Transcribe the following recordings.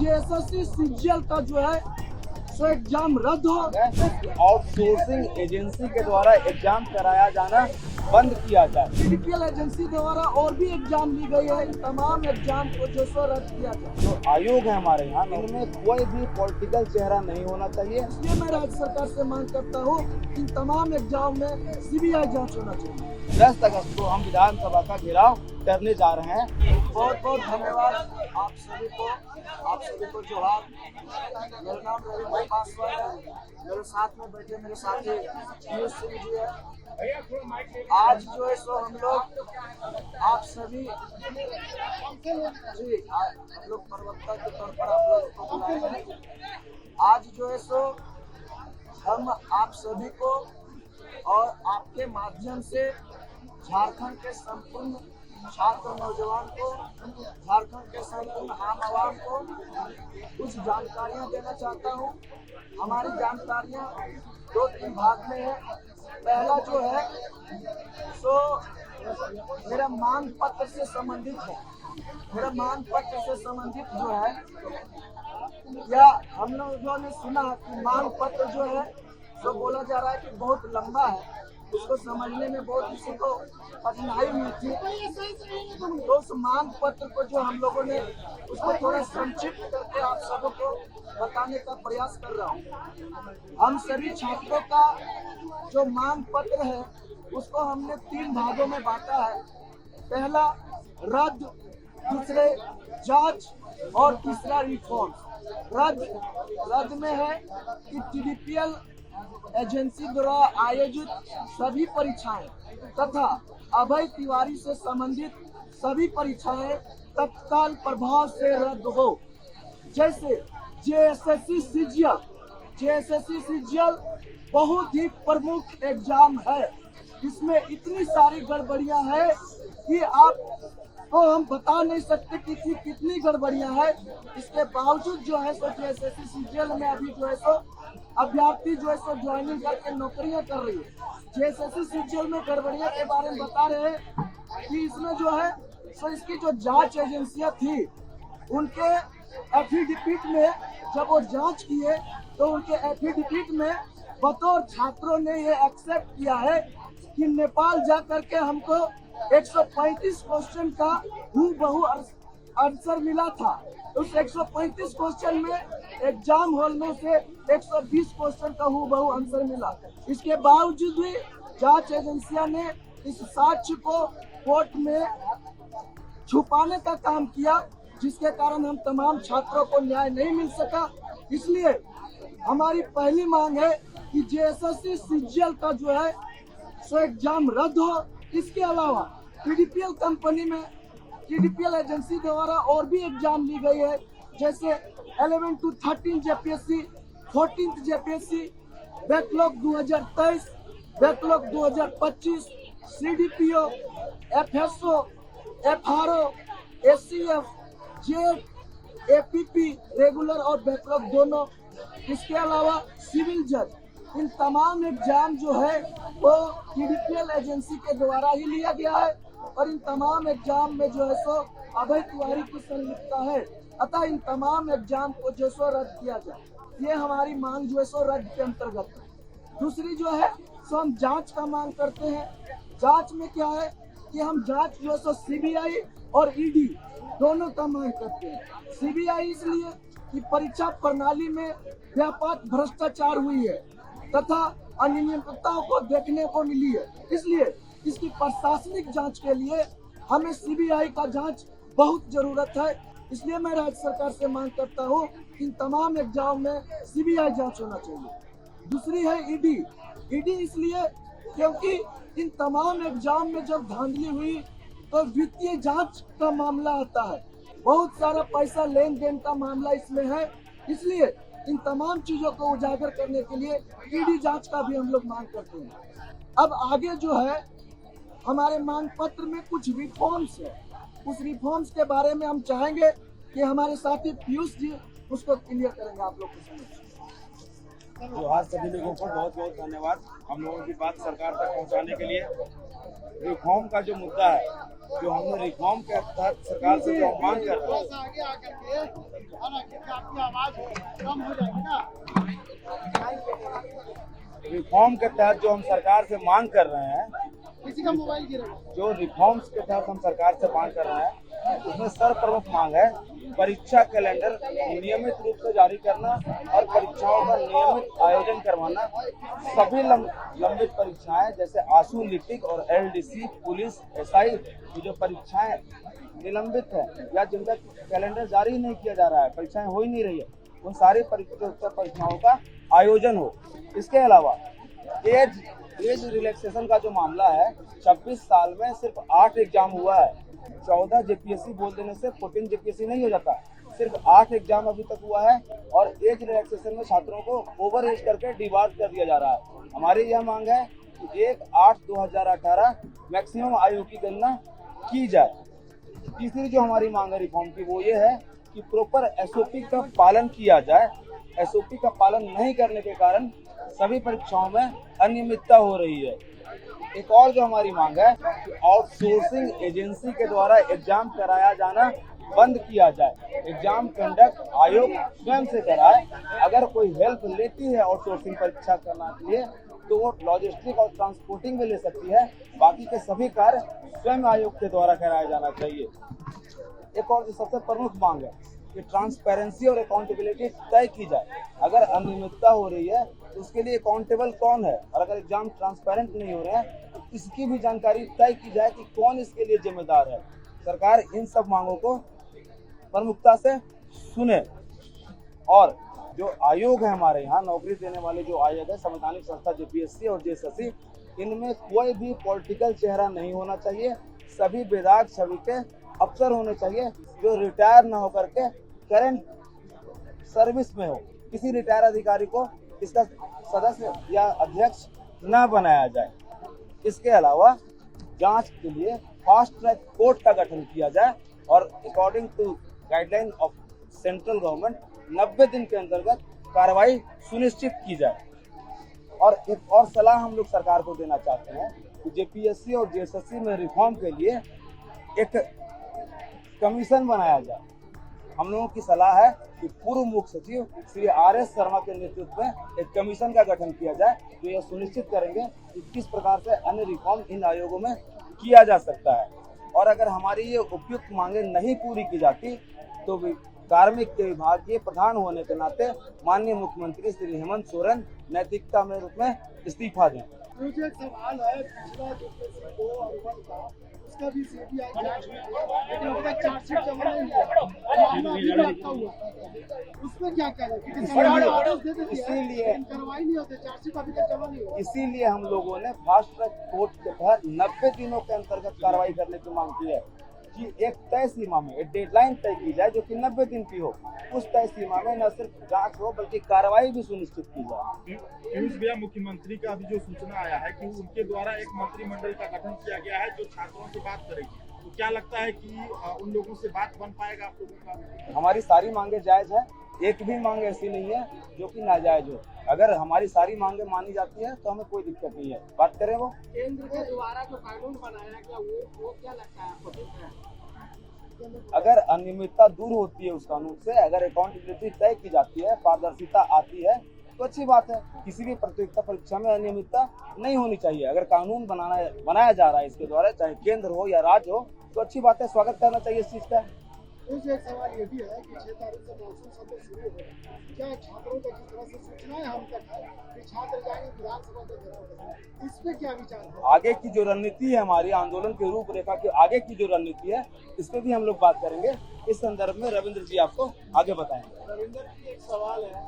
JSSC CGL का जो है सो एग्जाम रद्द हो। आउटसोर्सिंग एजेंसी के द्वारा एग्जाम कराया जाना बंद किया जाए। पीडीपीएल एजेंसी द्वारा और भी एग्जाम ली गई है, इन तमाम एग्जाम को जो सो रद्द किया जाए। जो आयोग है हमारे यहाँ, इनमें कोई भी पॉलिटिकल चेहरा नहीं होना चाहिए। इसलिए मैं राज्य सरकार से मांग करता हूँ इन तमाम एग्जाम में सीबीआई जांच होना चाहिए। 10 अगस्त को हम विधानसभा का घेराव करने जा रहे हैं। बहुत बहुत धन्यवाद आप सभी को जोहार। मेरा नाम रवि पासवान है, मेरे साथ में बैठे मेरे साथी पीयूष सिंह जी है। आज जो है सो हम लोग आप सभी जी हम लोग प्रवक्ता के तौर पर आप लोग को बुलाए हैं। आज जो है सो हम आप सभी को और आपके माध्यम से झारखंड के संपूर्ण छात्र नौजवान को, झारखंड के संपूर्ण आम आवाम को कुछ जानकारियां देना चाहता हूं। हमारी जानकारियां 2-3 भाग में है। पहला जो है सो मेरा मांग पत्र से संबंधित है। मेरा मांग पत्र से संबंधित जो है, या हम लोगों ने सुना कि मांग पत्र जो है सो बोला जा रहा है कि बहुत लंबा है, उसको समझने में बहुत किसी को कठिनाई हुई थी। तो उस मांग पत्र को जो हम लोगों ने उसको थोड़ा संक्षिप्त करके आप सबको बताने का प्रयास कर रहा हूँ। हम सभी छात्रों का जो मांग पत्र है उसको हमने 3 भागों में बांटा है। पहला रद्द, दूसरे जांच और तीसरा रिफॉर्म। रद्द में है कि पीडीपीएल एजेंसी द्वारा आयोजित सभी परीक्षाएं तथा अभय तिवारी से संबंधित सभी परीक्षाएं तत्काल प्रभाव से रद्द हो। जैसे जेएसएससी सीजीएल बहुत ही प्रमुख एग्जाम है। इसमें इतनी सारी गड़बड़ियां हैं कि आपको हम बता नहीं सकते कितनी गड़बड़ियां हैं। इसके बावजूद जो है सो जेएसएससी सीजीएल में अभी जो है सो अभ्यर्थी जो है सो ज्वाइनिंग करके नौकरियां कर रही है। जेएसएससी सीजीएल में गड़बड़ियां के बारे में बता रहे हैं कि इसमें जो है सो इसकी जो जांच एजेंसियां थी उनके एफिडेविट में जब वो जांच किए तो उनके एफिडेविट में बतौर छात्रों ने ये एक्सेप्ट किया है कि नेपाल जा करके हमको 135 क्वेश्चन का हूबहू आंसर मिला था। उस 135 क्वेश्चन में एग्जाम हॉल में से 120 क्वेश्चन का हूबहू आंसर मिला। इसके बावजूद भी जांच एजेंसियां ने इस साक्ष्य को कोर्ट में छुपाने का काम किया, जिसके कारण हम तमाम छात्रों को न्याय नहीं मिल सका। इसलिए हमारी पहली मांग है कि जेएसएससी सीजीएल का जो है सो एग्जाम रद्द हो। इसके अलावा पीडीपीएल कंपनी में पीडीपीएल एजेंसी द्वारा और भी एग्जाम ली गई है, जैसे 11 to 13 JPSC, 14th JPSC, backlog 2023, backlog 2025, CDPO, FSO, FRO, SCF, jet, APP regular और बैकलॉग दोनों। इसके अलावा सिविल जज, इन तमाम एग्जाम जो है वो पीडीपीएल एजेंसी के द्वारा ही लिया गया है और इन तमाम एग्जाम में जो है सो अभय तिवारी की संलिप्तता है। अतः इन तमाम एग्जाम को जो सो रद्द किया जाए, ये हमारी मांग जो है सो रद्द के अंतर्गत है। दूसरी जो है सो हम जांच का मांग करते हैं। जांच में क्या है कि हम जांच जो है सो सीबीआई और ईडी दोनों का मांग करते हैं। सीबीआई इसलिए कि परीक्षा प्रणाली में व्यापक भ्रष्टाचार हुई है तथा अनियमितताओं को देखने को मिली है, इसलिए इसकी प्रशासनिक जांच के लिए हमें सीबीआई का जांच बहुत जरूरत है। इसलिए मैं राज्य सरकार से मांग करता हूँ इन तमाम एग्जाम में सीबीआई जांच होना चाहिए। दूसरी है ईडी इसलिए क्योंकि इन तमाम एग्जाम में जब धांधली हुई तो वित्तीय जांच का मामला आता है, बहुत सारा पैसा लेन देन का मामला इसमें है। इसलिए इन तमाम चीजों को उजागर करने के लिए ईडी जांच का भी हम लोग मांग करते हैं। अब आगे जो है हमारे मांग पत्र में कुछ रिफॉर्म्स है, उस रिफॉर्म्स के बारे में हम चाहेंगे कि हमारे साथी पीयूष जी उसको क्लियर करेंगे आप लोग के समक्ष। तो आज सभी लोगों को बहुत बहुत धन्यवाद हम लोगों की बात सरकार तक पहुंचाने के लिए। रिफॉर्म का जो मुद्दा है जो हमने रिफॉर्म के तहत सरकार से जो मांग कर रहे हैं, आगे आकर के आना, क्योंकि आपकी आवाज कम हो जाएगी ना। रिफॉर्म के तहत जो हम सरकार से मांग कर रहे हैं, किसी का मोबाइल गिरा, जो रिफॉर्म्स के तहत हम सरकार से मांग कर रहे हैं, उसमें सर्वप्रमुख मांग है परीक्षा कैलेंडर नियमित रूप से जारी करना और परीक्षाओं का नियमित आयोजन करवाना। सभी लंबित परीक्षाएं जैसे आशु, लिपिक और एलडीसी, पुलिस, एसआई की जो परीक्षाएं निलंबित है या जिनका कैलेंडर जारी नहीं किया जा रहा है, परीक्षाएं हो ही नहीं रही है, उन सारी परीक्षाओं का आयोजन हो। इसके अलावा एज रिलैक्सेशन का जो मामला है, 26 साल में सिर्फ 8 एग्जाम हुआ है। 14 जेपीएससी बोल देने से 14 जेपीएससी नहीं हो जाता, सिर्फ 8 एग्जाम अभी तक हुआ है और एज रिलैक्सेशन में छात्रों को ओवर एज करके डिबार्ड कर दिया जा रहा है। हमारी यह मांग है कि 1/8/2018 मैक्सिमम आयु की गणना की जाए। तीसरी जो हमारी मांग है रिफॉर्म की, वो ये है कि प्रॉपर एसओपी का पालन किया जाए। एसओपी का पालन नहीं करने के कारण सभी परीक्षाओं में अनियमितता हो रही है। एक और जो हमारी मांग है कि आउटसोर्सिंग एजेंसी के द्वारा एग्जाम कराया जाना बंद किया जाए। एग्जाम कंडक्ट आयोग स्वयं से कराए। अगर कोई हेल्प लेती है आउटसोर्सिंग परीक्षा करने के लिए तो वो लॉजिस्टिक और ट्रांसपोर्टिंग में ले सकती है, बाकी के सभी कार्य स्वयं आयोग के द्वारा कराया जाना चाहिए। एक और जो सबसे प्रमुख मांग है कि ट्रांसपेरेंसी और अकाउंटेबिलिटी तय की जाए। अगर अनियमितता हो रही है तो उसके लिए अकाउंटेबल कौन है, और अगर एग्जाम ट्रांसपेरेंट नहीं हो रहे हैं तो इसकी भी जानकारी तय की जाए कि कौन इसके लिए जिम्मेदार है। सरकार इन सब मांगों को प्रमुखता से सुने और जो आयोग है हमारे यहाँ नौकरी देने वाले जो आयोग है, संवैधानिक संस्था जेपीएससी और जेएसएससी, इनमें कोई भी पॉलिटिकल चेहरा नहीं होना चाहिए। सभी बेदाग छवि के अफसर होने चाहिए जो रिटायर ना होकर के करंट सर्विस में हो। किसी रिटायर अधिकारी को इसका सदस्य या अध्यक्ष न बनाया जाए। इसके अलावा जांच के लिए फास्ट ट्रैक कोर्ट का गठन किया जाए और according to guideline of central government 90 दिन के अंतर्गत कार्रवाई सुनिश्चित की जाए। और एक और सलाह हम लोग सरकार को देना चाहते हैं कि जेपीएससी और जेएसएससी में रिफॉर्म के लिए एक कमीशन बनाया जाए। हम लोगों की सलाह है कि पूर्व मुख्य सचिव श्री आर.एस. शर्मा के नेतृत्व में एक कमीशन का गठन किया जाए जो यह सुनिश्चित करेंगे कि किस प्रकार से अन्य रिफॉर्म इन आयोगों में किया जा सकता है। और अगर हमारी ये उपयुक्त मांगे नहीं पूरी की जाती तो कार्मिक के विभाग के प्रधान होने के नाते माननीय मुख्यमंत्री श्री हेमंत सोरेन नैतिकता में रूप में इस्तीफा दें। मुझे एक सवाल है, पिछला जो दो अरबन था उसका भी सीबीआई जांच में लेकिन अभी तक चार्जशीट जमा नहीं हुआ, मामला अभी भी अटका हुआ है। उसमें क्या करें? क्योंकि सरकार ने आदेश दे दी है लेकिन कार्रवाई नहीं होती, चार्जशीट अभी तक जमा नहीं हुआ। इसीलिए हम लोगों ने फास्ट ट्रैक कोर्ट के तहत 90 दिनों के अंतर्गत कार्रवाई करने की मांग की है कि एक तय सीमा में एक डेडलाइन तय की जाए जो कि 90 दिन की हो। उस तय सीमा में न सिर्फ जांच हो बल्कि कार्रवाई भी सुनिश्चित की जाए। पीयूष भैया, मुख्यमंत्री का अभी जो सूचना आया है कि उनके द्वारा एक मंत्रिमंडल का गठन किया गया है जो छात्रों से बात करेगी, तो क्या लगता है कि उन लोगों से बात बन पाएगा आप लोगों का? हमारी सारी मांगे जायज है, एक भी मांग ऐसी नहीं है जो कि नाजायज हो। अगर हमारी सारी मांगे मानी जाती है तो हमें कोई दिक्कत नहीं है। बात करें वो केंद्र के द्वारा जो कानून बनाया गया वो क्या लगता है आपको? ठीक है, अगर अनियमितता दूर होती है उस कानून से, अगर अकाउंटेबिलिटी तय की जाती है, पारदर्शिता आती है तो अच्छी बात है। किसी भी प्रतियोगिता परीक्षा में अनियमितता नहीं होनी चाहिए। अगर कानून बनाया जा रहा है इसके द्वारा, चाहे केंद्र हो या राज्य हो, तो अच्छी बात है, स्वागत करना चाहिए इस चीज का। मुझे एक सवाल ये भी है कि 6 तारीख से मॉनसून सत्र शुरू हो रहा है, क्या छात्रों का जिस तरह से सूचनाएं हम तक है कि छात्र जाएंगे विधानसभा के घर, इस पे क्या विचार है? आगे की जो रणनीति है हमारी आंदोलन के रूपरेखा के आगे की जो रणनीति है इस पे भी हम लोग बात करेंगे। इस संदर्भ में रविंद्र जी आपको आगे बताएंगे। रविंद्र जी, एक सवाल है,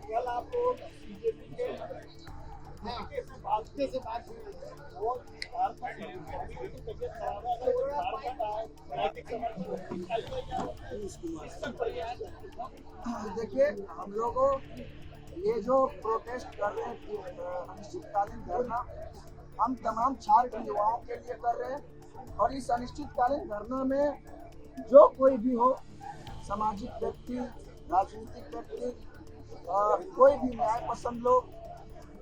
कल आप लोग बीजेपी के से बात हुई देखिए, हम लोगों ये जो प्रोटेस्ट कर रहे हैं अनिश्चितकालीन धरना, हम तमाम छात्र युवाओं के लिए कर रहे हैं। और इस अनिश्चितकालीन धरना में जो कोई भी हो, सामाजिक व्यक्ति, राजनीतिक व्यक्ति, कोई भी न्याय पसंद लोग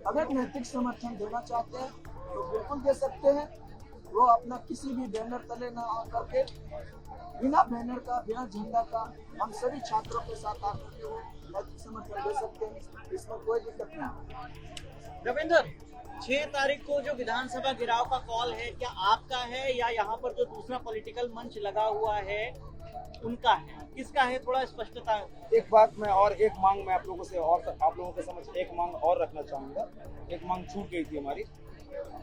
अगर नैतिक समर्थन देना चाहते हैं तो बिल्कुल दे सकते हैं। वो अपना किसी भी बैनर तले ना आ करके बिना बैनर का बिना झंडा का हम सभी छात्रों के साथ आकर के वो नैतिक समर्थन दे सकते हैं, इसमें कोई दिक्कत नहीं। रविंदर, 6 तारीख को जो विधानसभा घेराव का कॉल है, क्या आपका है या यहाँ पर जो दूसरा पॉलिटिकल मंच लगा हुआ है उनका है, किसका है, थोड़ा स्पष्टता। एक बात मैं और एक मांग मैं आप लोगों से और आप लोगों के समझ एक मांग और रखना चाहूँगा। एक मांग छूट गई थी हमारी,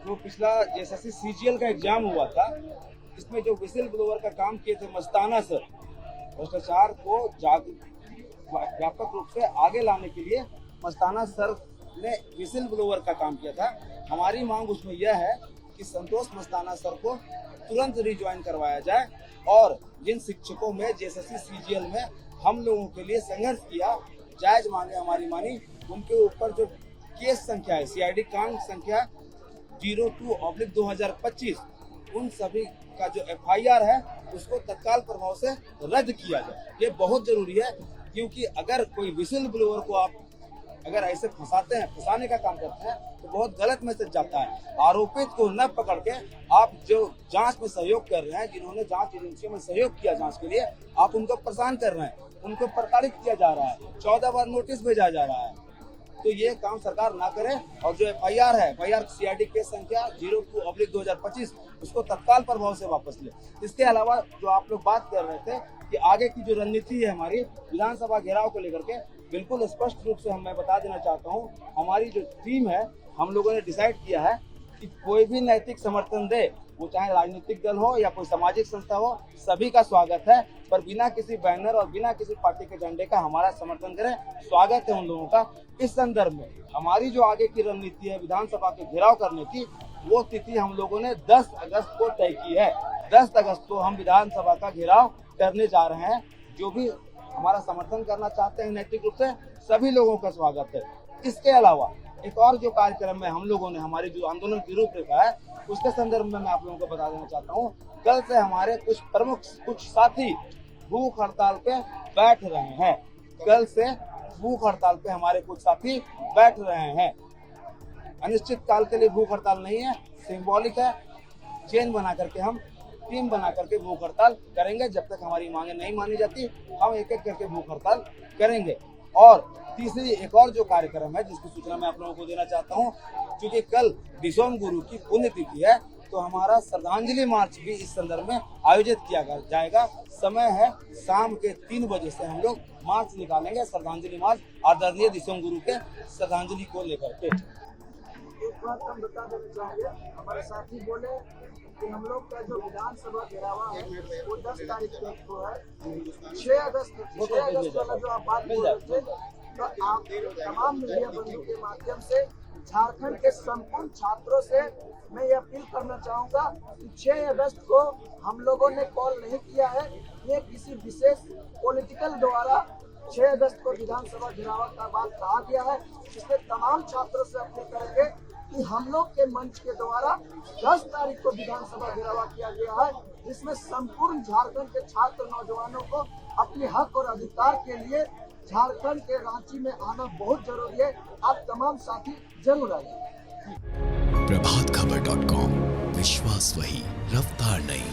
जो पिछला एसएससी सीजीएल का एग्जाम हुआ था, इसमें जो विसिल ब्लोअर का काम किए थे मस्ताना सर, भ्रष्टाचार को व्यापक रूप से आगे लाने के लिए मस्ताना सर ने विसिल ब्लोअर का काम किया था। हमारी मांग उसमें यह है कि संतोष मस्ताना सर को तुरंत रिज्वाइन करवाया जाए और जिन शिक्षकों में जेएसएससी सीजीएल में हम लोगों के लिए संघर्ष किया, जायज मांगे हमारी मानी, उनके ऊपर जो केस संख्या है सीआईडी कांड संख्या 02/2025 उन सभी का जो एफआईआर है उसको तत्काल प्रभाव से रद्द किया जाए। ये बहुत जरूरी है, क्योंकि अगर कोई विसिल ब्लोअर को आप अगर ऐसे फंसाते हैं, फंसाने का काम करते हैं, तो बहुत गलत मैसेज जाता है। आरोपित को न पकड़ के आप जो जांच में सहयोग कर रहे हैं, जिन्होंने जांच एजेंसियों में सहयोग किया जांच के लिए, आप उनको परेशान कर रहे हैं, उनको प्रताड़ित किया जा रहा है, 14 बार नोटिस भेजा जा रहा है। तो ये काम सरकार ना करे और जो एफआईआर है, एफआईआर सीआईडी केस संख्या 02/2025 उसको तत्काल प्रभाव से वापस ले। इसके अलावा जो आप लोग बात कर रहे थे कि आगे की जो रणनीति है हमारी विधानसभा घेराव को लेकर के, बिल्कुल स्पष्ट रूप से मैं बता देना चाहता हूँ, हमारी जो टीम है, हम लोगों ने डिसाइड किया है कि कोई भी नैतिक समर्थन दे, वो चाहे राजनीतिक दल हो या कोई सामाजिक संस्था हो, सभी का स्वागत है, पर बिना किसी बैनर और बिना किसी पार्टी के झंडे का हमारा समर्थन करें, स्वागत है उन लोगों का। इस संदर्भ में हमारी जो आगे की रणनीति है विधानसभा के घेराव करने की, वो तिथि हम लोगों ने 10 अगस्त को तय की है। 10 अगस्त को हम विधानसभा का घेराव करने जा रहे हैं। जो भी हमारा समर्थन करना चाहते हैं नैतिक रूप से, सभी लोगों का स्वागत है। इसके अलावा एक और जो कार्यक्रम में हम लोगों ने हमारी जो आंदोलन की रूपरेखा है, उसके संदर्भ में मैं आप लोगों को बता देना चाहता हूँ। कल से हमारे कुछ साथी भूख हड़ताल पे बैठ रहे हैं। कल से भूख हड़ताल पे हमारे कुछ साथी बैठ रहे हैं। अनिश्चित काल के लिए भूख हड़ताल नहीं है, सिंबॉलिक है। चेन बना करके हम टीम बना करके भूख हड़ताल करेंगे। जब तक हमारी मांगे नहीं मानी जाती, हम एक एक करके भूख हड़ताल करेंगे। और तीसरी एक और जो कार्यक्रम है जिसकी सूचना मैं आप लोगों को देना चाहता हूँ, क्योंकि कल दिसोम गुरु की पुण्यतिथि है, तो हमारा श्रद्धांजलि मार्च भी इस संदर्भ में आयोजित किया जाएगा। समय है शाम के 3 बजे से हम लोग मार्च निकालेंगे, श्रद्धांजलि मार्च आदरणीय दिसोम गुरु के श्रद्धांजलि को लेकर के। एक बात हम बता देना चाहेंगे, हमारे साथी बोले कि हम लोग का जो विधानसभा घेरावा है वो 10 तारीख को है। 6 अगस्त वाला जो आप बात बोल रहे थे, तो आप तमाम मीडिया बंधु के माध्यम से झारखंड के संपूर्ण छात्रों से मैं ये अपील करना चाहूँगा कि 6 अगस्त को हम लोगों ने कॉल नहीं किया है। ये किसी विशेष पॉलिटिकल द्वारा 6 अगस्त को विधानसभा घेराव का बात कहा गया है। इसमें तमाम छात्रों से अपील करेंगे कि हम लोग के मंच के द्वारा 10 तारीख को विधानसभा घेराव किया गया है, जिसमें संपूर्ण झारखंड के छात्र नौजवानों को अपने हक और अधिकार के लिए झारखंड के रांची में आना बहुत जरूरी है। आप तमाम साथी जरूर आइए। प्रभातखबर.com, विश्वास वही, रफ्तार नहीं।